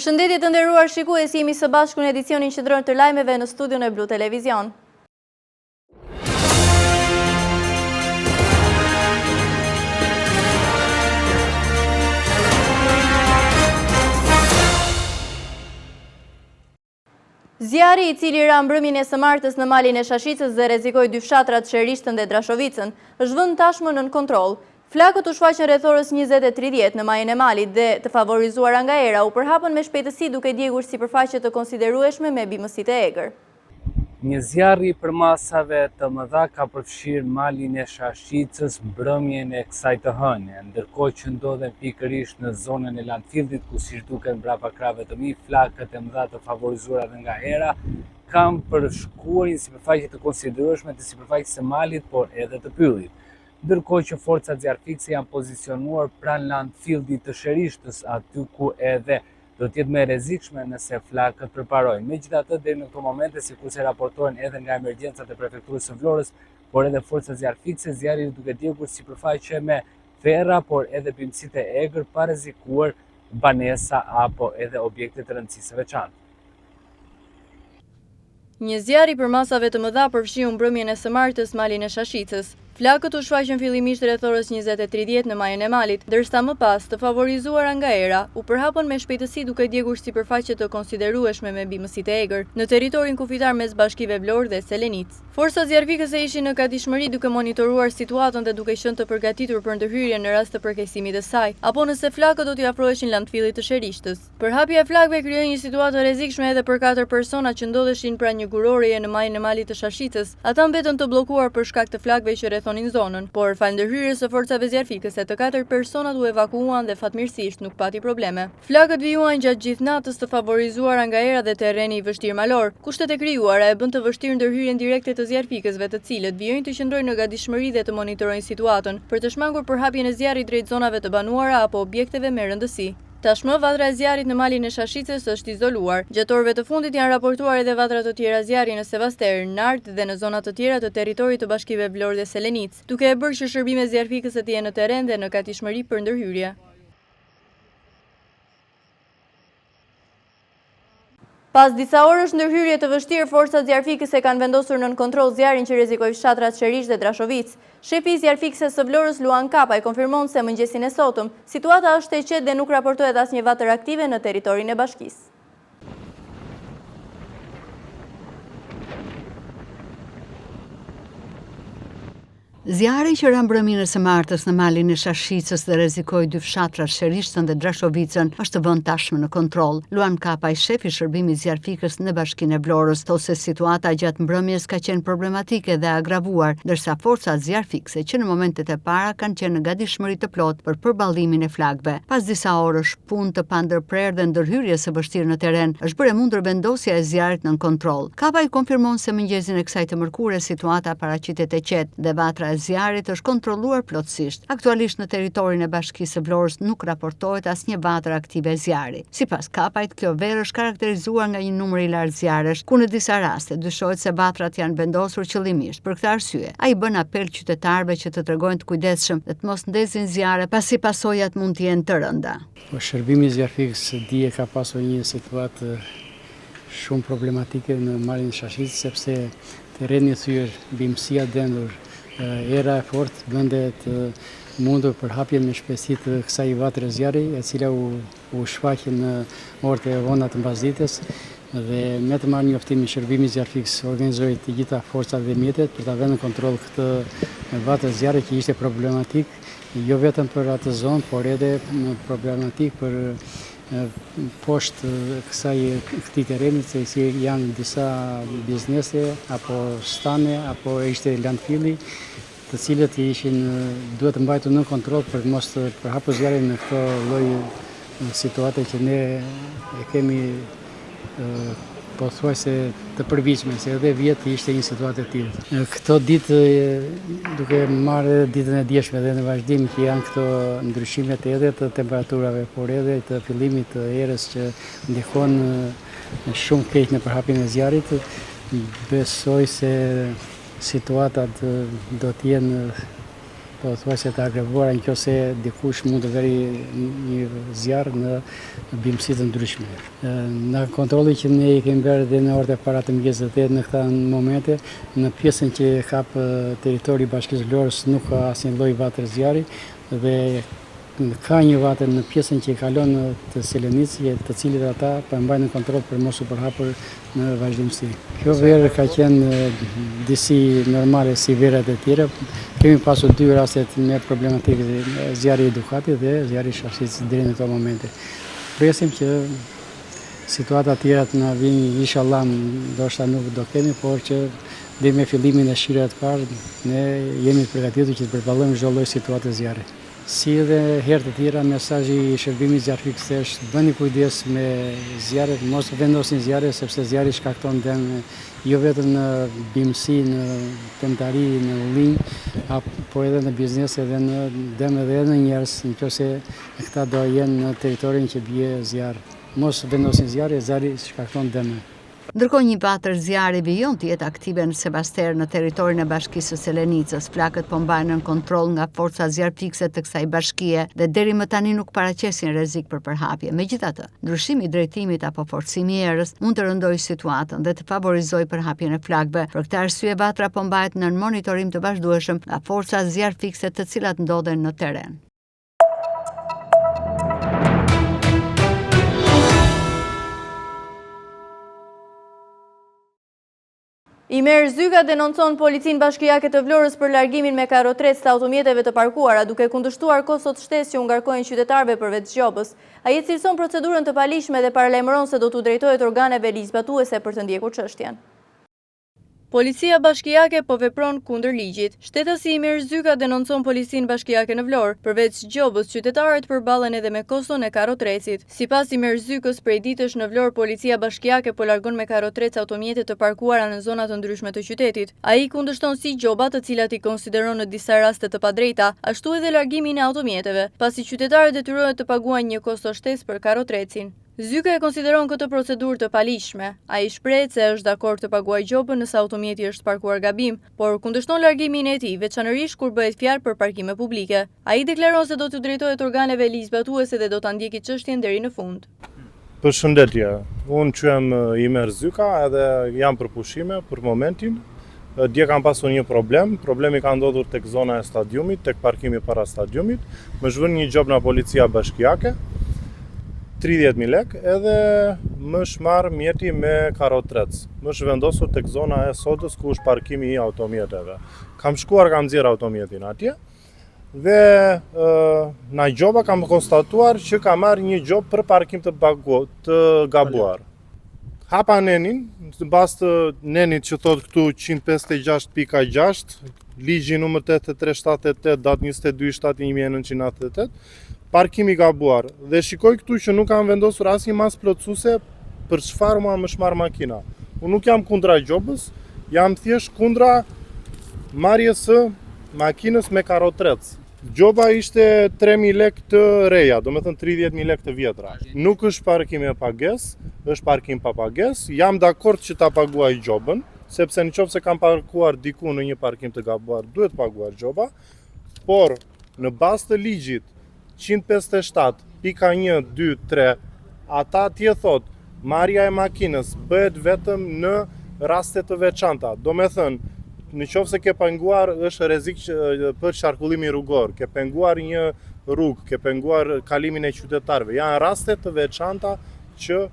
Përshëndetje të nderuar shikues, jemi së bashku në edicionin qendror të lajmeve në studion e Blu Televizion. Zjarri i cili ra mbrëmjen e së martës në malin e Shashicës dhe rrezikoi dy fshatrat Sherishtën dhe Drashovicën, është vënë tashmë nën kontroll. Flakët u shfaqën rreth orës 20:30 në majën e malit dhe të favorizuara nga era u përhapën me shpejtësi duke djegur sipërfaqe të konsiderueshme me bimësitë e egër. Një zjarri për masave të mëdha ka përfshirë malin e Shashicës mbrëmjen e kësaj të hënie, ndërkohë që ndodhen pikërisht në zonën e landfillit ku siç duken mbrapa krave të mi, flakët e mëdha të favorizuara dhe nga era kanë përshkuar një sipërfaqe të konsiderueshme të sipërfaqes së malit, por edhe të pyllit. Ndërkohë që forcat zjarfikse janë pozicionuar pranë landfillit të Sherishtës, aty ku edhe do t'jetë më e rrezikshme nëse flakët përparojnë. Megjithatë, deri në këto momente, sikurse raportohen edhe nga emergjencat e prefekturës së Vlorës, por edhe forcat zjarfikse, zjarri duke djegur sipërfaqe me ferra, por edhe bimësitë e egër pa rrezikuar banesa apo edhe objekte të rëndësisë së veçantë. Një zjarri për masave të mëdha përfshiu mbrëmjen e së martës malin e Shashicës. Flakët u shfaqën fillimisht rreth orës 20:30 në majën e malit, ndërsa më pas të favorizuara nga era u përhapën me shpejtësi duke djegur sipërfaqe të konsiderueshme me bimësitë e egër në territorin kufitar mes bashkive Vlorë dhe Selenic. Forcat zjarfikëse ishin në gatishmëri duke monitoruar situatën dhe duke qenë të përgatitur për ndërhyrje në rast të përkeqësimit të saj, apo nëse flakët do t'i afroheshin landfillit të Sherishtës. Përhapja e flakëve krijoi një situatë rrezikshme edhe për 4 persona që ndodheshin pranë një guroreje në majën e malit të Shashicës. Ata mbetën të bllokuar për shkak të flakëve që rrethonin zonën, por fal ndërhyrjes së forcave zjarfikëse të 4 personat u evakuuan dhe fatmirësisht nuk pati probleme. Flakët vijuan gjatë gjithë natës të favorizuara nga era dhe terreni i vështirë malor. Kushtet e krijuara e bën të vështirë ndërhyrjen direkte të zjarfikësve, të cilët vijojnë të qëndrojnë në gatishmëri dhe të monitorojnë situatën për të shmangur përhapjen e zjarrit drejt zonave të banuara apo objekteve me rëndësi. Tashmë vatra e zjarrit në malin e Shashicës është izoluar. Gjatë orëve të fundit janë raportuar edhe vatra të tjera zjarri në Sevaster, Nart dhe në zona të tjera të territorit të bashkive Vlorë dhe Selenic, duke e bërë që shërbime zjarfikëse të jenë në terren dhe në gatishmëri për ndërhyrje. Pas disa orësh ndërhyrje të vështirë, forcat zjarfikëse kanë vendosur nën kontroll zjarrin që rrezikoi fshatrat Sherish dhe Drashovic. Shefi i zjarfikëses së Vlorës Luan Kapaj konfirmon se mëngjesin e sotëm situata është e qetë dhe nuk raportohet asnjë vatër aktive në territorin e bashkisë. Zjarri që ra mbrëmjen e së martës në malin e Shashicës dhe rrezikoi dy fshatra Sherishtën dhe Drashovicën është vënë tashmë në kontroll. Luan Kapaj, shefi i shërbimit zjarfikës në bashkinë e Vlorës, thotë se situata gjatë mbrëmjes ka qenë problematike dhe agravuar, ndërsa forcat zjarfikse që në momentet e para kanë qenë në gatishmëri të plotë për përballimin e flakëve. Pas disa orësh punë të pandërprerë dhe ndërhyrjes së vështirë në terren, është bërë mundur vendosja e zjarrit nën kontroll. Kapaj konfirmon se mëngjesin e kësaj të mërkure situata paraqitet e qetë dhe vatra zjarrit është kontrolluar plotësisht. Aktualisht në territorin e bashkisë së Vlorës nuk raportohet asnjë vatër aktive zjarri. Sipas Kapajt, kjo verë është karakterizuar nga një numër i lartë zjarresh, ku në disa raste dyshohet se vatrat janë vendosur qëllimisht. Për këtë arsye, ai bën apel qytetarëve që të tregojnë të kujdesshëm dhe të mos ndezin zjarre pasi pasojat mund të jenë të rënda. Shërbimi zjarfikës dije ka pasur një situatë shumë problematike në malin e Shashicës, sepse terreni i thyer, bimësia dendur, era e fortë bëndet mundur për hapjen me shpejtësi të kësaj vatre zjarri, e cila u shfaqi në orët e vona të mbasdites dhe me të marrë njoftimin shërbimi zjarfikës organizoi të gjitha forcat dhe mjetet për ta vënë në kontroll këtë vatre zjarri që ishte problematik jo vetëm për atë zonë, por edhe problematik për poshtë këtij terreni, se si janë disa biznese apo stane apo ishte landfilli, të cilët duhet të mbajtur në kontroll për mos të përhapur zjarrin në këtë lloj situate që ne e kemi pothuajse të përvitshme, se edhe vjet ishte një situatë e tillë. Këto ditë, duke marrë ditën e djeshme dhe në vazhdim që janë këto ndryshimet edhe të temperaturave, por edhe të fillimit të erës që ndikon shumë keq në përhapjen e zjarrit, besoj se situatat do të jenë thuajse të agrevuara nëse dikush mund të veri një zjarr në bimësi të ndryshme. Në kontrolli që ne i kemi bërë dhe në orët e para të mëngjesit të 8 në këta momente, në pjesën që kap territori i Bashkisë Vlorës nuk ka asnjë lloj vatër zjarri dhe ka një vatër në pjesën që kalon të Selenicë, të cilit ata përmbajnë kontroll për mos u përhapur në vazhdimsi. Kjo verë ka qenë disi normale si verat e tjera. Kemi pasur 2 rastet me problematikë zjarri i Dukati dhe zjarri i Shashicës deri në këto momente. Presim që situata tjera të na vinë, inshallah, ndoshta nuk do kemi, por që dhe me fillimin e shirave të parë ne jemi të përgatitur që të përballojmë çdo lloj situate zjarri. Si edhe herë të tjera, mesazhi i shërbimit zjarrfiks është bëni kujdes me zjarret, mos vendosni zjarre sepse zjarri shkakton dëm jo vetëm në bimësi, në temtari, në ullinj, po edhe në biznes, edhe në dëm edhe në njerëz, nëse këta do jenë në territorin që bie zjarr. Mos vendosni zjarre, zjarri shkakton dëm. Ndërkohë një vatër zjarri vijon të jetë aktive në Sebaster në territorin e Bashkisë së Selenicës. Flakët po mbajnë në kontroll nga forca zjarrfikse të kësaj bashkie dhe deri më tani nuk paraqesin rrezik për përhapje. Megjithatë, ndryshimi i drejtimit apo forcimi i erës mund të rëndojë situatën dhe të favorizojë përhapjen e flakëve. Për këtë arsye vatra po mbahet në monitorim të vazhdueshëm nga forca zjarrfikse të cilat ndodhen në terren. Imer Zyga denoncon Policinë Bashkiake të Vlorës për largimin me karotrecë të automjeteve të parkuara, duke kundërshtuar kostot shtesë që u ngarkojnë qytetarëve përveç gjobës. Ai cilëson procedurën të palishme dhe paralajmëron se do t'u drejtohet organeve ligjzbatuese për të ndjekur çështjen. Policia Bashkiake po vepron kundër ligjit. Shtetësi Imer Zyga denoncon Policinë Bashkiake në Vlorë, përveç gjobës qytetarët përballen edhe me koston e karotrecit. Sipas Imer Zykës, prej ditësh në Vlorë Policia Bashkiake po largon me karotrecë automjete të parkuara në zona të ndryshme të qytetit. Ai kundërshton si gjobat, të cilat i konsideron në disa raste të padrejta, ashtu edhe largimin e automjeteve, pasi qytetarët detyrohen të paguajnë një kosto shtesë për karotrecin. Zyka e konsideron këtë procedurë të palishme. Ai shpreh se është dakord të paguajë gjobën nëse automjeti është parkuar gabim, por kundërshton largimin e tij, veçanërisht kur bëhet fjalë për parkime publike. Ai deklaron se do t'u drejtohet organeve ligjzbatuese dhe do ta ndjekë çështjen deri në fund. Përshëndetje, unë quhem Imer Zyka edhe jam për pushime për momentin. Dje kam pasur një problem. Problemi ka ndodhur tek zona e stadiumit, tek parkimi para stadiumit. Më zhvën një gjob nga Policia Bashkiake. 30.000 lek edhe më shmarr mjeti me karotrecë. Më shvendosur tek zona e sodës ku është parkimi i automjeteve. Kam shkuar, kam nxjerr automjetin atje dhe na gjoba kam konstatuar që ka marrë një gjob për parkim të gabuar. Hapa nenin, në bazë të nenit që thot këtu 156.6, ligji numër 8378, datë 22/7/1998, parkimi gabuar. Dhe shikoj këtu që nuk kam vendosur asnjë masë plotësuese për çfarë më shmarr makina. Unë nuk jam kundra gjobës, jam thjesht kundra marrjes së makinës me karotrecë. Gjoba ishte 3.000 lek të reja, do me thënë 30.000 lek të vjetra. Nuk është parkim e pagesë, është parkim pa pagesë. Jam dakord që ta paguaj gjobën, sepse nëse kam parkuar diku në një parkim të gabuar, duhet paguar gjoba, por në bazë të ligjit 157.123, ata tje thot, marrja e makinës bëhet vetëm në raste të veçanta. Do me thënë, në qoftë se ke penguar është rrezik për qarkullimin rrugor, ke penguar një rrugë, ke penguar kalimin e qytetarëve. Janë raste të veçanta që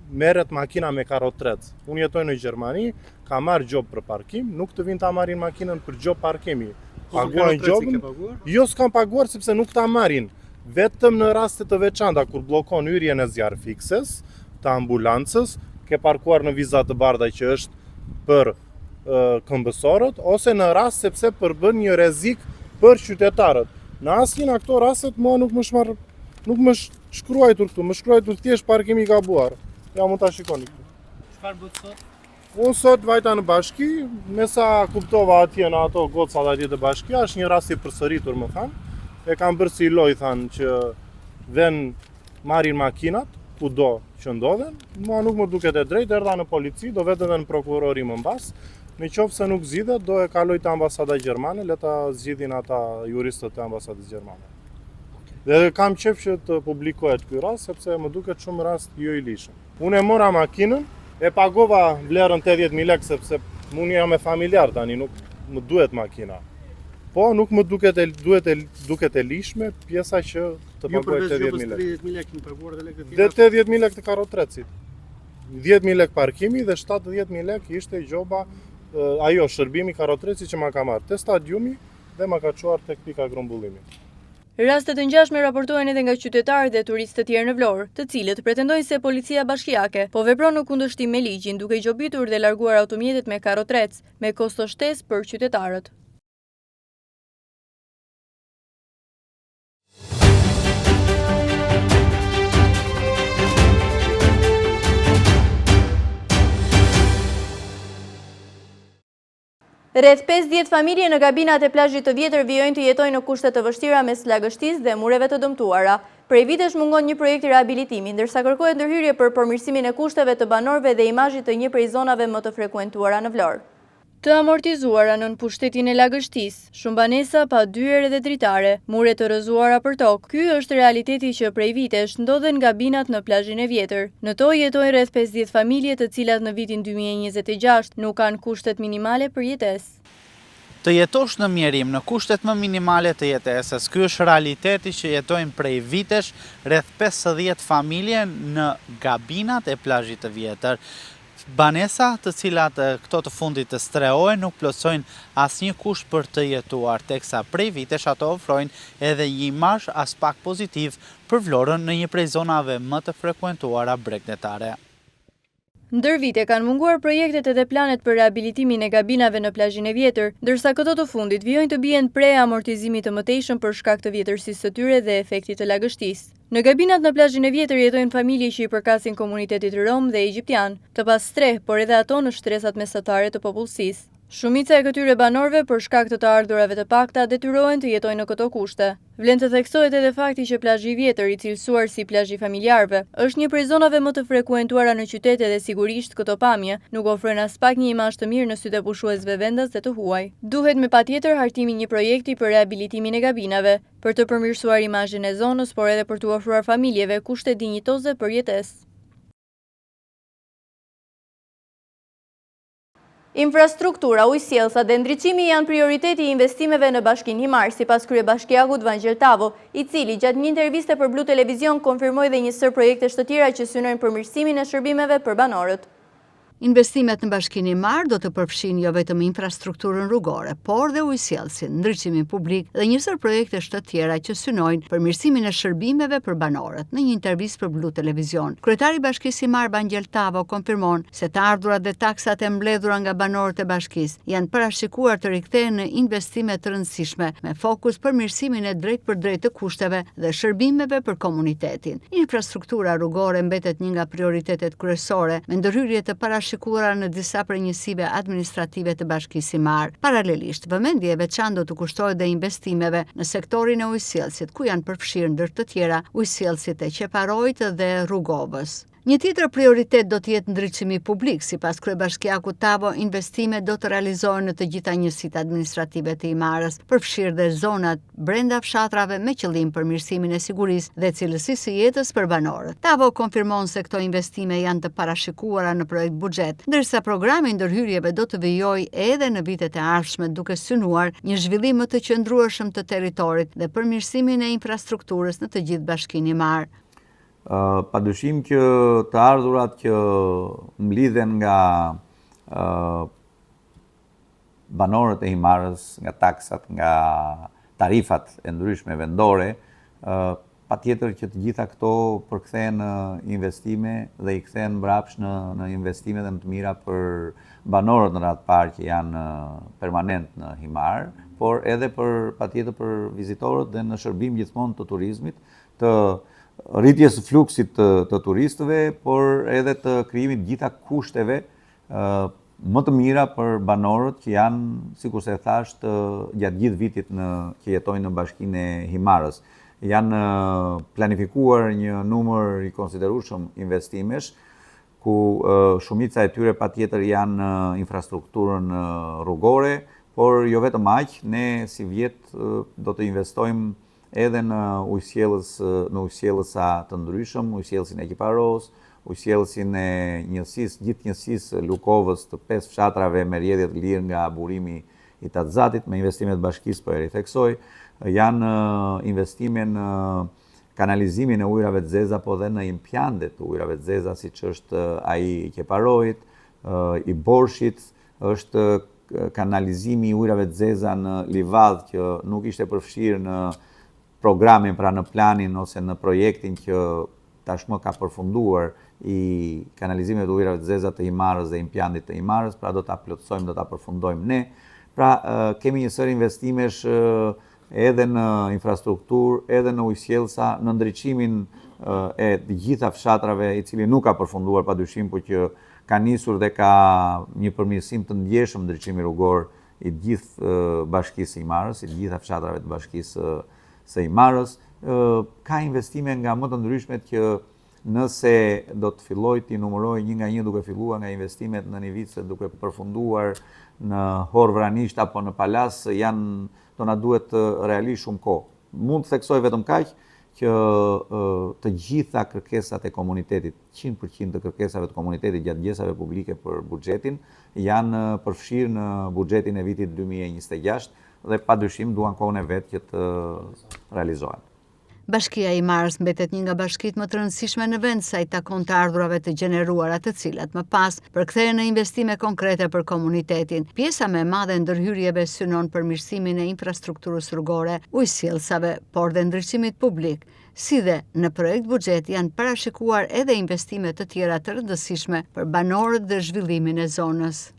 merret makina me karotrecë. Unë jetoj në Gjermani, kam marrë gjob për parkim, nuk të vinë ta marrin makinën për gjob parkimi. Paguajnë gjobën? Jo, s'kam paguar sepse nuk ta marrin. Vetëm në raste të veçanta kur bllokon hyrjen e zjarrfikses, të ambulancës, ke parkuar në vizat të bardha që është për këmbësorët, ose në rast sepse përbën një rrezik për qytetarët. Në asnjë nga këto rastet mua nuk më shkruajtur këtu, më shkruajtur thjesht parkimi i gabuar. Ja, mund ta shikoni këtu. Çfarë bëhet sot? Unë sot vajta në bashki, me sa kuptova atje në ato gocat atje të bashkia, është një rast i përsëritur më thanë. E kam bërë si loj thanë që ven marrin makinat, kudo që ndodhen. Mua nuk më duket e drejtë, erdha në polici, do vetë edhe në prokurori më mbas. Në qoftë se nuk zgjidhet, do e kaloj te ambasada gjermane, le ta zgjidhin ata juristët e ambasadës gjermane. Dhe kam qef që të publikohet ky rast, sepse më duket shumë rast jo i lishëm. Unë e mora makinën, e pagova vlerën 80.000 lekë, sepse unë jam me familjar tani, nuk më duhet makina. Po, nuk më duket e lishme pjesa që të paguaj 80.000 lekë. 30.000 lekë në paguar dhe lekë të Dhe 80.000 lekë të karrotrecit. 10.000 lekë parkimi dhe 70.000 lekë ishte gjoba shërbimi karrotrecit që ma ka marrë te stadiumi dhe ma ka çuar tek pika grumbullimi. Rastet të ngjashme raportohen edhe nga qytetarë dhe turistë të tjerë në Vlorë, të cilët pretendojnë se policia bashkiake po vepron në kundërshtim me ligjin, duke gjobitur dhe larguar automjetet me karrotrec, me kosto shtesë për qytetarët. Rreth 50 familje në gabinat e plazhit të vjetër vijojnë të jetojnë në kushte të vështira mes lagështisë dhe mureve të dëmtuara. Prej vitesh mungon një projekt i rehabilitimi, ndërsa kërkohet ndërhyrje për përmirësimin e kushteve të banorëve dhe imazhit të një prej zonave më të frekuentuara në Vlorë. Të amortizuara nën pushtetin e lagështisë, shumë banesa pa dyer dhe dritare, mure të rrëzuara për tokë. Ky është realiteti që prej vitesh ndodhen gabinat në plazhin e vjetër. Në to jetojnë rreth 50 familje, të cilat në vitin 2026 nuk kanë kushtet minimale për jetesë. Të jetosh në mjerim në kushtet më minimale të jetesës. Ky është realiteti që jetojnë prej vitesh rreth 50 familje në gabinat e plazhit të vjetër. Banesa, të cilat këto të fundit të strehohen, nuk plotësojnë asnjë kusht për të jetuar, teksa prej vitesh ato ofrojnë edhe një imazh as pak pozitiv për Vlorën në një prej zonave më të frekuentuara bregdetare. Ndër vite kanë munguar projektet edhe planet për rehabilitimin e gabinave në plazhin e vjetër, ndërsa këto të fundit vijojnë të bien pre amortizimit të mëtejshëm për shkak të vjetërsisë së tyre dhe efektit të lagështisë. Në gabinat në plazhin e vjetër jetojnë familje që i përkasin komunitetit rom dhe egjiptian, të pas streh, por edhe ato në shtresat mesatare të popullsisë. Shumica e këtyre banorëve për shkak të ardhurave të pakta detyrohen të jetojnë në këto kushte. Vlen të theksohet edhe fakti që plazhi i vjetër, i cilësuar si plazhi familjarëve, është një prej zonave më të frekuentuara në qytet dhe sigurisht këto pamje nuk ofrojnë as pak një imazh të mirë në sytë e pushuesve vendas dhe të huaj. Duhet me patjetër hartimi një projekti për rehabilitimin e gabinave, për të përmirësuar imazhin e zonës, por edhe për t'u ofruar familjeve kushte dinjitoze për jetesë. Infrastruktura, ujësjellsa dhe ndriçimi janë prioriteti i investimeve në Bashkinë Himar, sipas kryebashkiakut Vangel Tavo, i cili gjatë një interviste për Blu Televizion konfirmoi dhe një sër projektesh të tjera që synojnë përmirësimin e shërbimeve për banorët. Investimet në Bashkinë Himar do të përfshin jo vetëm infrastrukturën rrugore, por dhe ujësjellsin, ndriçimin publik dhe një sër projektesh të tjera që synojnë përmirësimin e shërbimeve për banorët. Në një intervistë për Blu Televizion, kryetari i Bashkisë Himar Vangel Tavo konfirmon se të ardhurat dhe taksat e mbledhura nga banorët e bashkisë janë parashikuar të rikthehen në investime të rëndësishme me fokus përmirësimin e drejtpërdrejtë të kushteve dhe shërbimeve për komunitetin. Infrastruktura rrugore mbetet një nga prioritetet kryesore me ndërhyrje të shikuara në disa prej njësive administrative të Bashkisë Himar. Paralelisht, vëmendje e veçantë do të kushtohet dhe investimeve në sektorin e ujësjellsit, ku janë përfshirë ndër të tjera ujësjellsit e Qeparojt dhe Rrugovës. Një tjetër prioritet do të jetë ndriçimi publik, sipas kryebashkiakut Tavo, investimet do të realizohen në të gjitha njësitë administrative të Himarës, përfshirë dhe zonat brenda fshatrave me qëllim përmirësimin e sigurisë dhe cilësisë së jetës për banorët. Tavo konfirmon se këto investime janë të parashikuara në projekt buxhet, ndërsa programi i ndërhyrjeve do të vijojë edhe në vitet e ardhshme, duke synuar një zhvillim më të qëndrueshëm të territorit dhe përmirësimin e infrastrukturës në të gjithë Bashkinë Himar. Padyshim që të ardhurat që mblidhen nga banorët e Himarës, nga taksat, nga tarifat e ndryshme vendore, patjetër që të gjitha këto përkthehen në investime dhe i kthehen mbrapsht në investime dhe më të mira për banorët në radhë parë që janë permanent në Himar, por edhe patjetër për vizitorët dhe në shërbim gjithmonë të turizmit, të rritjes së fluksit të turistëve, por edhe të krijimit gjitha kushteve më të mira për banorët që janë, sikur se thash, gjatë gjithë vitit që jetojnë në Bashkinë e Himarës. Janë planifikuar një numër i konsiderueshëm investimesh, ku shumica e tyre patjetër janë infrastrukturën rrugore, por jo vetëm aq, ne si vjet do të investojmë edhe në ujësjellësa të ndryshëm, ujësjellësin e Kiparos, ujësjellësin e gjithë njësisë Lukovës të 5 fshatrave me rrjedhje të lirë nga burimi i Tatzatit, me investimet bashkisë, po e ritheksoj, janë investime në kanalizimin e ujrave të zeza, po dhe në impjantet të ujrave të zeza, siç është ai i Keparojit, i Borshit, është kanalizimi i ujrave të zeza në Livadh, që nuk ishte përfshirë në programin, pra në planin ose në projektin që tashmë ka përfunduar i kanalizimit të ujrave të zeza të Himarës dhe impjantit të Himarës, pra do ta plotësojmë, do ta përfundojmë ne. Pra kemi një sër investimesh edhe në infrastrukturë, edhe në ujësjellësa, në ndriçimin e të gjitha fshatrave, i cili nuk ka përfunduar padyshim, por që ka nisur dhe ka një përmirësim të ndjeshëm ndriçimi rrugor i gjithë bashkisë së Himarës, i gjitha fshatrave të bashkisë së Himarës. Ka investime nga më të ndryshmet që nëse do të filloj t'i numëroj një nga një, duke filluar nga investimet në Nivice, duke përfunduar në Hor Vranisht apo në Palas, do na duhet realisht shumë kohë. Mund të theksoj vetëm kaq që të gjitha kërkesat e komunitetit, 100% të kërkesave të komunitetit gjatë gjesave publike për buxhetin, janë përfshirë në buxhetin e vitit 2026 dhe padyshim duan kohën e vet që të realizohen. Bashkia e Himarës mbetet një nga bashkitë më të rëndësishme në vend, sa i takon të ardhurave të gjeneruara, të cilat më pas përkthehen në investime konkrete për komunitetin. Pjesa më e madhe e ndërhyrjeve synon përmirësimin e infrastrukturës rrugore, ujësjellësave, por dhe ndriçimit publik. Si dhe në projekt buxhet janë parashikuar edhe investime të tjera të rëndësishme për banorët dhe zhvillimin e zonës.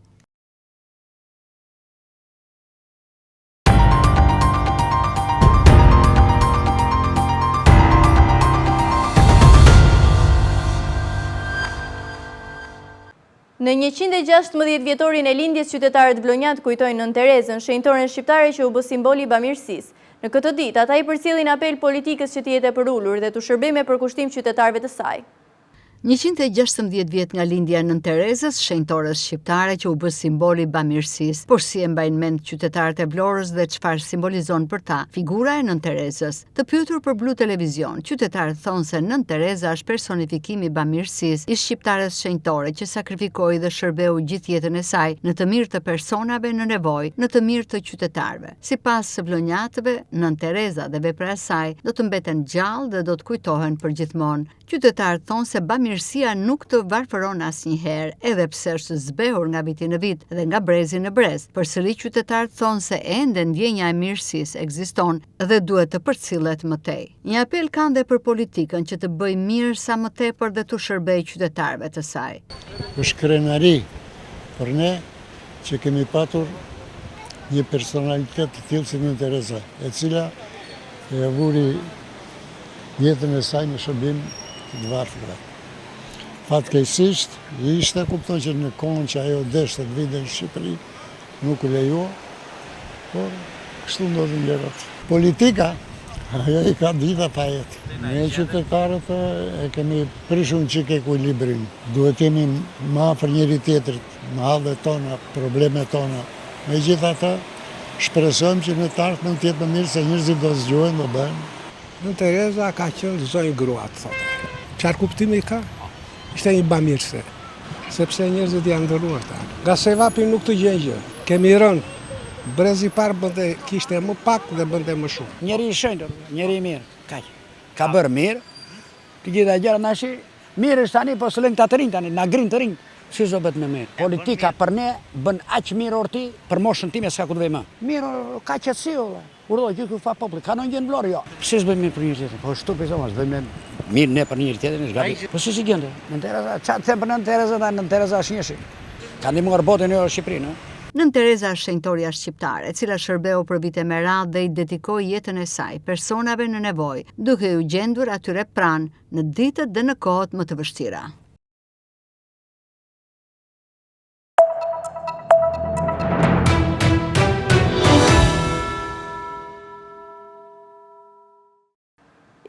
Në 116 vjetorin e lindjes, qytetarët vlonjat kujtojnë Nën Terezën, shenjtoren shqiptare që u bë simboli i bamirësisë. Në këtë ditë, ata i përcjellin apel politikës që të jetë e përullur dhe të shërbejë me përkushtim qytetarëve të saj. 116 vjet nga lindja e Nën Terezës, shenjtores shqiptare që u bë simboli i bamirësisë. Por si e mbajnë mend qytetarët e Vlorës dhe çfarë simbolizon për ta figura e Nën Terezës? Të pyetur për Blu Televizion, qytetarët thonë se Nën Tereza është personifikimi i bamirësisë i shqiptares shenjtore që sakrifikoi dhe shërbeu gjithë jetën e saj në të mirë të personave në nevojë, në të mirë të qytetarëve. Sipas së vlonjatëve, Nën Tereza dhe vepra e saj do të mbeten gjallë dhe do të kujtohen përgjithmonë. Qytetarët thonë se bamirësia nuk të varfëron asnjëherë, edhe pse është zbehur nga viti në vit dhe nga brezi në brez. Përsëri qytetarët thonë se ende ndjenja e mirësisë ekziston dhe duhet të përcillet më tej. Një apel kanë dhe për politikën që të bëjë mirë sa më tepër dhe të shërbejë qytetarëve të saj. Është krenari për ne që kemi patur një personalitet të tillë si Nën Tereza, e cila e vuri jetën e saj në shërbim të varfërve. Fatkeqësisht, ishte kupton që në kohën që ajo deshte të vinte në Shqipëri, nuk u lejuo, por kështu ndodhin gjërat. Politika, ajo i ka dita pa jetë. Ne qytetarët e kemi prishur një çik ekuilibrin. Duhet jemi më afër njëri tjetrit, me hallet tona, problemet tona. Megjithatë, shpresojmë që në të ardhmen të jetë më mirë se njerëzit do zgjohen dhe bëhen. Nën Tereza ka qenë zonjë grua, thotë. Çfarë kuptimi ka? Ishte një bamirëse, sepse njerëzit janë ndëruar ta. Nga sevapi nuk të gjen gjë. Kemi rënë. Brezi parë kishte më pak dhe bënte më shumë. Njeri i shenjtë, njeri i mirë, kaq. Ka bërë mirë. Të gjitha gjërat nash mirë është tani, po s'lën ta të rinj tani, na grin të rinj. Si do bëhet më mirë? Politika për ne bën aq mirë orti, për moshën time s'ka ku të vej më. Mirë, ka qetësi olla. Urdhoj gjithë ku fa populli, ka ndonjë në Vlorë jo. Pse s'bëjmë mirë për njëri tjetrin? Po shtu pse bëjmë mirë ne për njëri tjetrin, është gabi. Po si gjende? Nën Tereza, çfarë them për Nën Tereza, Nën Tereza është njëshi. Ka ndihmuar botën jo Shqipërinë, ëh? Nën Tereza është shenjtoria shqiptare, e cila shërbeu për vite me radhë dhe i dedikoi jetën e saj personave në nevojë, duke u gjendur atyre pranë në ditët dhe në kohët më të vështira.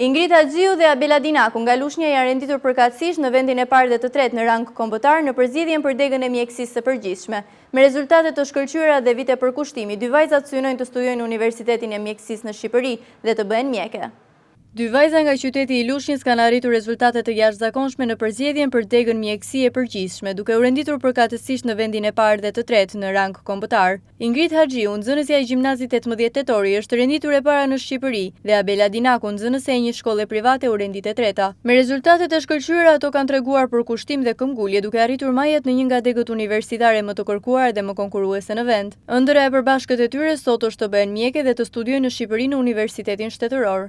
Ingrid Haxhiu dhe Abela Dinaku nga Lushnja janë renditur përkatësisht në vendin e parë dhe të tretë në rang kombëtar në përzgjedhjen për degën e mjekësisë së përgjithshme. Me rezultate të shkëlqyera dhe vite përkushtimi, dy vajzat synojnë të studojnë në Universitetin e Mjekësisë në Shqipëri dhe të bëhen mjeke. Dy vajza nga qyteti i Lushnjës kanë arritur rezultate të jashtëzakonshme në përzgjedhjen për degën mjekësi e përgjithshme, duke u renditur përkatësisht në vendin e parë dhe të tretë në rang kombëtar. Ingrid Haxhiu, nxënësja e gjimnazit 18 tetori, është renditur e para në Shqipëri dhe Abela Dinaku, nxënëse e një shkolle private, u rendit e treta. Me rezultatet e shkëlqyera, ato kanë treguar përkushtim dhe këmbgulje, duke arritur majet në një nga degët universitare më të kërkuara dhe më konkurruese në vend. Ëndra e përbashkët e tyre sot është të bëhen mjeke dhe të studiojnë në Shqipëri në Universitetin Shtetëror.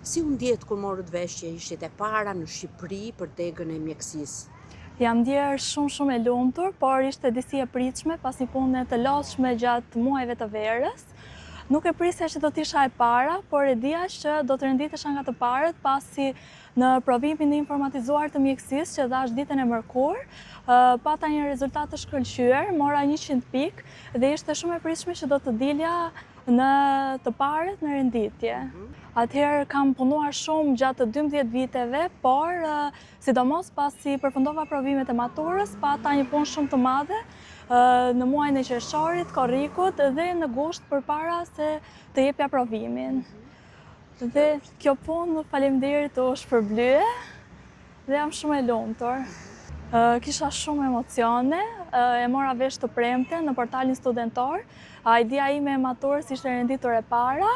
Si u ndjet kur morët vesh që ishit e para në Shqipëri për degën e mjekësisë? Jam ndjerë shumë e lumtur, por ishte disi e pritshme pas një pune të lodhshme gjatë muajve të verës. Nuk e prisja që do t'isha e para, por e dija që do të renditesha nga të parët pasi në provimin e informatizuar të mjekësisë që dhash ditën e mërkur, pata një rezultat të shkëlqyer, mora 100 pikë dhe ishte shumë e pritshme që do të dilja në të parët në renditje. Atëherë kam punuar shumë gjatë 12 viteve, por sidomos pasi përfundova provimet e maturës, pata një punë shumë të madhe në muajin e qershorit, korrikut dhe në gusht përpara se të jepja provimin. Dhe kjo punë, faleminderit, u shpërblye dhe jam shumë e lumtur. Kisha shumë emocione, e mora vesh të premte në portalin studentor. Idea ime e maturës ishte renditur e para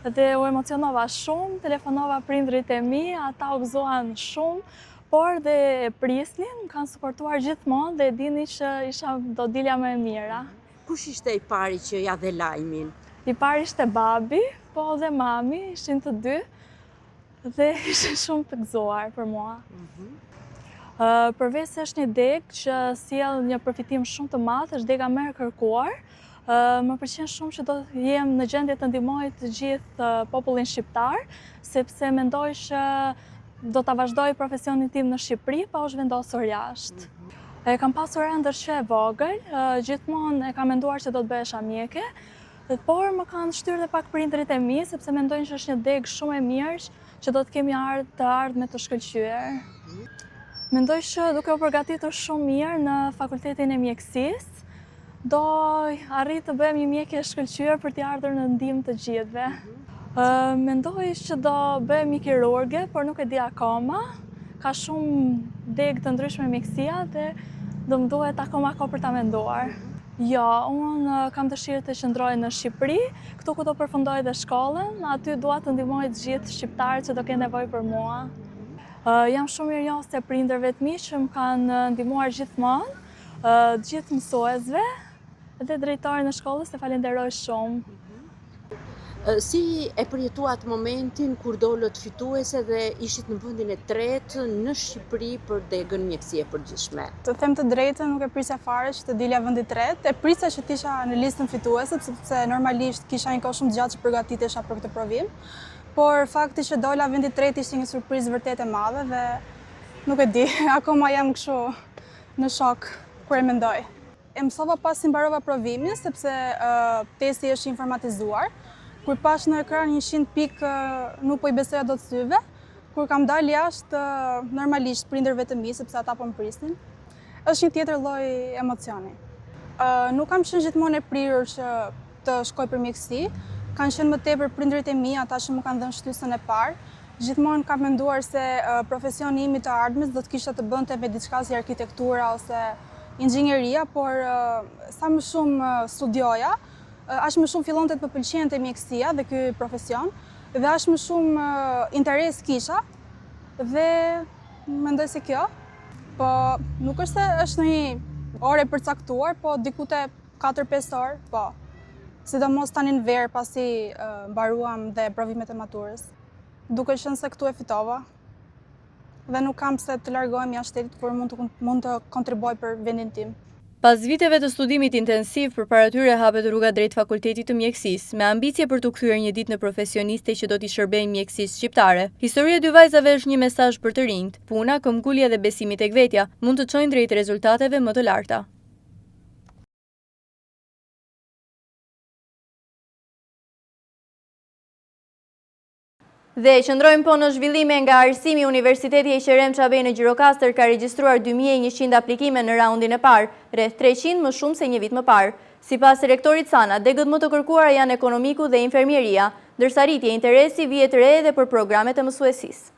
dhe u emocionova shumë, telefonova prindrit e mi, ata u gëzuan shumë, por dhe e prisnin, më kanë suportuar gjithmonë dhe dini që do dilja më e mira. Kush ishte i pari që ja dhe lajmin? I pari ishte babi, po dhe mami, ishin të dy dhe ishin shumë të gëzuar për mua. Përveç se është një degë që sjell një përfitim shumë të madh, është dega më e kërkuar. Më pëlqen shumë që do jem në gjendje të ndihmoj të gjithë popullin shqiptar, sepse mendoj që do ta vazhdoj profesionin tim në Shqipëri pa u zhvendosur jashtë. E kam pasur ëndër që e vogël, gjithmonë e kam menduar që do të bëhesha mjeke, por më kanë shtyrë dhe pak prindrit e mi, sepse mendojnë që është një degë shumë e mirë që do të kemi ardhme të shkëlqyer. Mendoj që duke u përgatitur shumë mirë në Fakultetin e Mjekësisë, do arrit të bëhem një mjeke e shkëlqyer për t'i ardhur në ndihmë të gjithëve. Mendoj që do bëhem një kirurge, por nuk e di akoma. Ka shumë degë të ndryshme mjekësia dhe do më duhet akoma kohë për ta menduar. Jo, unë kam dëshirë të qëndroj në Shqipëri, këtu ku do përfundoj dhe shkollën, aty dua të ndihmoj të gjithë shqiptarët që do kenë nevojë për mua. Jam shumë mirënjohëse prindërve të mi që më kanë ndihmuar gjithmonë, gjithë mësuesve dhe drejtorin e shkollës, e falenderoj shumë. Si e përjetuat momentin kur dolët fituese dhe ishit në vendin e tretë në Shqipëri për degën mjekësi e përgjithshme? Të them të drejtën, nuk e prisja fare që të dilja vendi i tretë. E prisja që t'isha në listën fituese, sepse normalisht kisha një kohë shumë të gjatë që përgatitesha për këtë provim. Por fakti që dola vendi i tretë ishte një surprizë vërtet e madhe dhe nuk e di, akoma jam kështu në shok kur e mendoj. E mësova pasi mbarova provimin, sepse testi është informatizuar. Kur pash në ekran 100 pikë, nuk po i besoja dot syve. Kur kam dalë jashtë, normalisht prindërve të mi, sepse ata po më prisnin, është një tjetër lloj emocioni. Nuk kam qenë gjithmonë e prirur që të shkoj për mjekësi. Kanë qenë më tepër prindërit e mi, ata që më kanë dhënë shtysën e parë. Gjithmonë kam menduar se profesioni im i të ardhmes do të kishte të bënte me diçka si arkitektura ose inxhinieria, por sa më shumë studioja, aq më shumë fillonte të më pëlqente mjekësia dhe ky profesion, dhe aq më shumë interes kisha dhe mendoj se kjo, po nuk është se është një orë e përcaktuar, po diku te 4-5 orë, po. Sidomos tani në verë pasi mbaruam dhe provimet e maturës. Duke qenë se këtu e fitova dhe nuk kam pse të largohem jashtë shtetit, por mund të kontribuoj për vendin tim. Pas viteve të studimit intensiv, përpara tyre hapet rruga drejt Fakultetit të Mjekësisë, me ambicie për të kthyer një ditë në profesioniste që do t'i shërbejnë mjekësisë shqiptare. Historia e dy vajzave është një mesazh për të rinjt. Puna, këmbgulja dhe besimi tek vetja mund të çojnë drejt rezultateve më të larta. Dhe qëndrojmë po në zhvillime nga arsimi Universiteti Eqerem Çabej në Gjirokastër ka regjistruar 2100 aplikime në raundin e parë, rreth 300 më shumë se një vit më parë. Sipas rektorit Sana, degët më të kërkuara janë ekonomiku dhe infermieria, ndërsa rritje interesi vihet re edhe për programet e mësuesisë.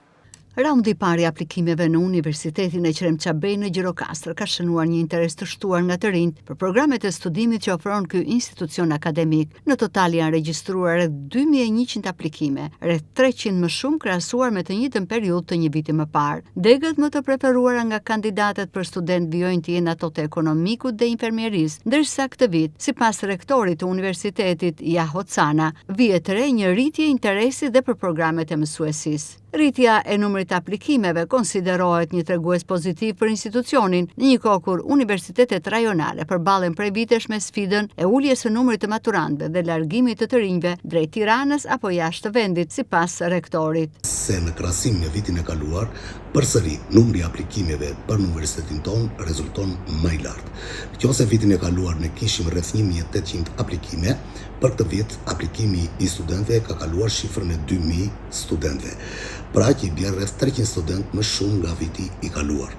Raundi i parë i aplikimeve në Universitetin Eqerem Çabej në Gjirokastër ka shënuar një interes të shtuar nga të rinjt për programet e studimit që ofron ky institucion akademik. Në total janë regjistruar rreth 2100 aplikime, rreth 300 më shumë krahasuar me të njëjtën periudhë të një viti më parë. Degët më të preferuara nga kandidatët për student vijojnë të jenë ato të ekonomikut dhe infermierisë, ndërsa këtë vit, sipas rektorit të universitetit Jaho Cana, vihet re një rritje interesi dhe për programet e mësuesisë. Rritja e numrit të aplikimeve konsiderohet një tregues pozitiv për institucionin, në një kohë kur universitetet rajonale përballen prej vitesh me sfidën e uljes së numrit të maturantëve dhe largimit të rinjve drejt Tiranës apo jashtë vendit, sipas rektorit. Se në krahasim me vitin e kaluar, përsëri numri i aplikimeve për universitetin ton rezulton më i lartë. Nëse vitin e kaluar ne kishim rreth 1800 aplikime, për këtë vit aplikimi i studentëve ka kaluar shifrën e 2000 studentëve. Pra që i bjerë rreth 300 student më shumë nga viti i kaluar.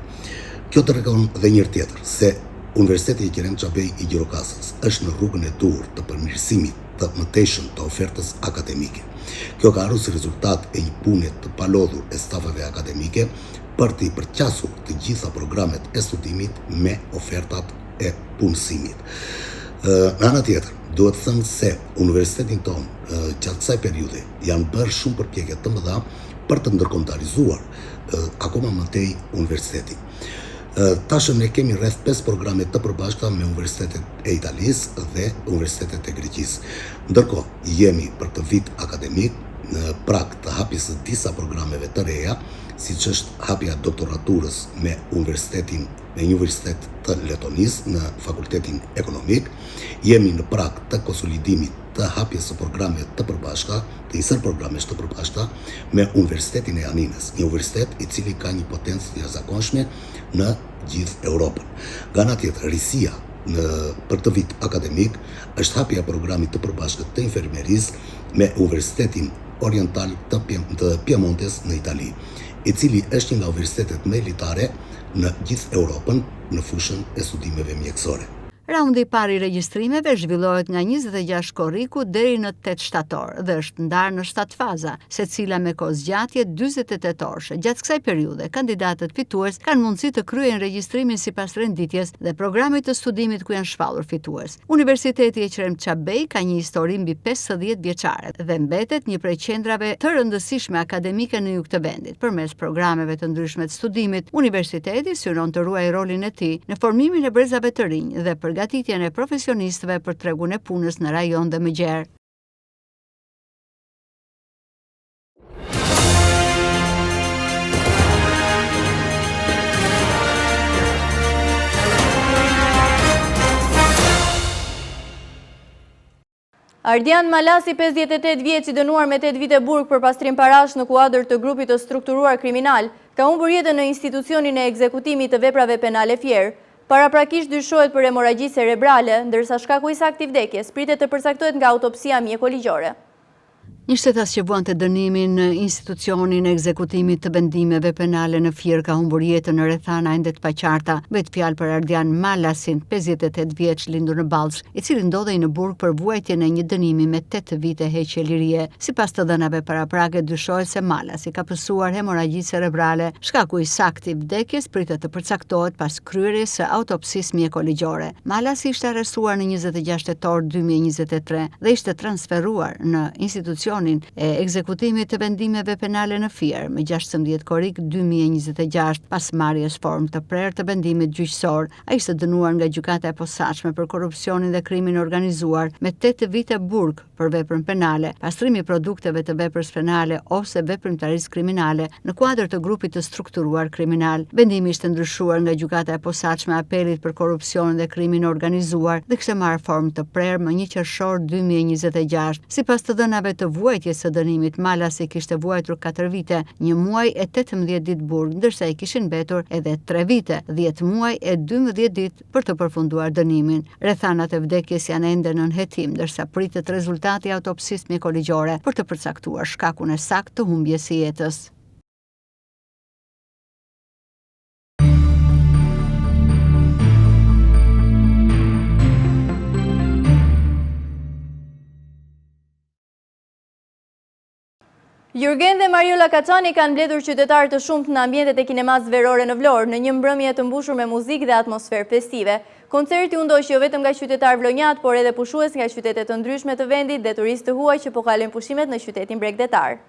Kjo të tregon dhe njërë tjetër, se Universiteti Eqerem Çabej i Gjirokastës është në rrugën e dur të përmirësimit të mëtejshëm të ofertës akademike. Kjo ka ardhur si rezultat e një pune të palodhur e stafeve akademike për të i përqasur të gjitha programet e studimit me ofertat e punësimit. Në ana tjetër, duhet të thënë se universitetin ton gjatë kësaj periudhe janë bërë shumë përpjekje të mëdha për të ndërkombëtarizuar akoma më tej universitetin. Tashëm ne kemi rreth 5 programe të përbashkëta me Universitetet e Italisë dhe Universitetet e Greqisë. Ndërkohë, jemi për këtë vit akademik në prag të hapjes së disa programeve të reja, siç është hapja doktoraturës me një universitet të Letonisë në Fakultetin Ekonomik. Jemi në prag të konsolidimit të hapjes së programeve të përbashkëta, të njësër programesh të përbashkëta me Universitetin e Aninës, një universitet i cili ka një potencë të jashtëzakonshme në gjithë Europën. Nga ana tjetër, risia për këtë vit akademik është hapja e programit të përbashkët të infermierisë me Universitetin Oriental të Piemontes në Itali, i cili është një nga universitetet më elitare në gjithë Europën në fushën e studimeve mjekësore. Raundi i parë i regjistrimeve zhvillohet nga 26 korriku deri në 8 shtator dhe është ndarë në 7 faza, secila me kohë zgjatje 48 orë. Gjatë kësaj periudhe, kandidatët fitues kanë mundësi të kryejnë regjistrimin sipas renditjes dhe programit të studimit ku janë shpallur fitues. Universiteti Eqerem Çabej ka një histori mbi 50 vjeçare dhe mbetet një prej qendrave të rëndësishme akademike në jug të vendit. Përmes programeve të ndryshme të studimit, universiteti synon të ruajë rolin e tij në formimin e brezave të rinj dhe përgatitjen e profesionistëve për tregun e punës në rajon dhe më gjerë. Ardian Malasi, 58 vjeç, i dënuar me 8 vite burg për pastrim parash në kuadër të grupit të strukturuar kriminal, ka humbur jetën në institucionin e ekzekutimit të veprave penale Fier. Paraprakisht dyshohet për hemorragji cerebrale, ndërsa shkaku i saktë i vdekjes pritet të përcaktohet nga autopsia mjekoligjore. Një shtetas që vuante dënimin në institucionin e ekzekutimit të vendimeve penale në Fier ka humbur jetën në rrethana ende të paqarta. Bëhet fjalë për Ardian Malasin, 58 vjeç, lindur në Ballsh, i cili ndodhej në burg për vuajtjen e një dënimi me 8 vite heqje lirie. Sipas të dhënave paraprake, dyshohet se Malasi ka pësuar hemorragji cerebrale. Shkaku i saktë i vdekjes pritet të përcaktohet pas kryerjes së autopsisë mjekoligjore. Malasi ishte arrestuar në 26 tetor 2023 dhe ishte transferuar në institucion e ekzekutimit të vendimeve penale në Fier me 16 korrik 2026 pas marrjes formë të prerë të vendimit gjyqësor. Ai ishte dënuar nga gjykata e posaçme për korrupsionin dhe krimin organizuar me 8 vite burg për veprën penale, pastrimi i produkteve të veprës penale ose veprimtarisë kriminale në kuadër të grupit të strukturuar kriminal. Vendimi ishte ndryshuar nga gjykata e posaçme e apelit për korrupsionin dhe krimin organizuar dhe kishte marrë formë të prerë më 1 qershor 2026. Sipas të dhënave të vuajtjes së dënimit, Malasi kishte vuajtur 4 vite, 1 muaj e 18 ditë burg, ndërsa i kishin mbetur edhe 3 vite, 10 muaj e 12 ditë për të përfunduar dënimin. Rrethanat e vdekjes janë ende në hetim, ndërsa pritet rezultati rezultati i autopsisë mjekoligjore për të përcaktuar shkakun e saktë të humbjes së jetës. Jurgen dhe Mariola Kaçani kanë mbledhur qytetarë të shumtë në ambientet e kinemas verore në Vlorë në një mbrëmje të mbushur me muzikë dhe atmosferë festive. Koncerti u ndoq jo vetëm nga qytetarë vlonjat, por edhe pushues nga qytete të ndryshme të vendit dhe turistë të huaj që po kalojnë pushimet në qytetin bregdetar.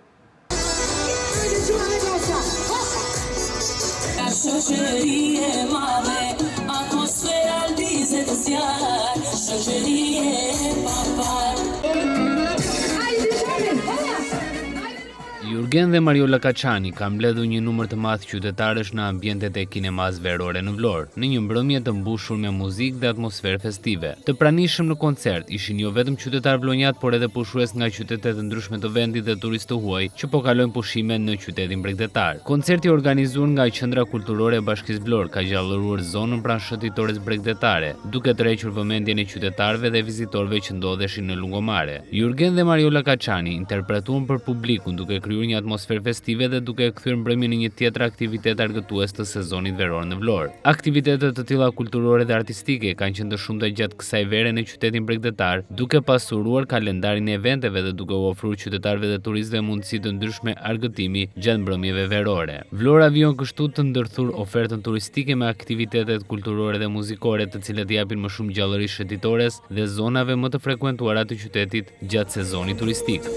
Jurgen dhe Mariola Kaçani kanë mbledhur një numër të madh qytetarësh në ambientet e kinemas verore në Vlorë, në një mbrëmje të mbushur me muzikë dhe atmosferë festive. Të pranishëm në koncert ishin jo vetëm qytetarë vlonjat, por edhe pushues nga qytete të ndryshme të vendit dhe turistë të huaj që po kalojnë pushime në qytetin bregdetar. Koncerti i organizuar nga Qendra Kulturore e Bashkisë Vlorë ka gjallëruar zonën pranë shëtitores bregdetare, duke tërhequr vëmendjen e qytetarëve dhe vizitorëve që ndodheshin në lungomare. Jurgen dhe Mariola Kaçani interpretuan për publikun duke krijuar një atmosferë festive dhe duke kthyer mbrëmjen në një tjetër aktivitet argëtues të sezonit veror në Vlorë. Aktivitetet të tilla kulturore dhe artistike kanë qenë të shumta gjatë kësaj vere në qytetin bregdetar, duke pasuruar kalendarin e eventeve dhe duke u ofruar qytetarëve dhe turistëve mundësi të ndryshme argëtimi gjatë mbrëmjeve verore. Vlora vijon kështu të ndërthur ofertën turistike me aktivitetet kulturore dhe muzikore, të cilat japin më shumë gjallëri shëtitores dhe zonave më të frekuentuara të qytetit gjatë sezonit turistik.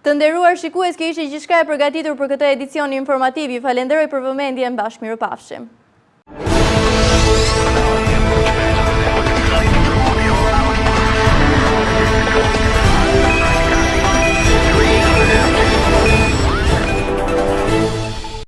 Të nderuar shikues, kjo ishte gjithçka e përgatitur për këtë edicion informativ. Ju falenderoj për vëmendjen, bashkë mirupafshim.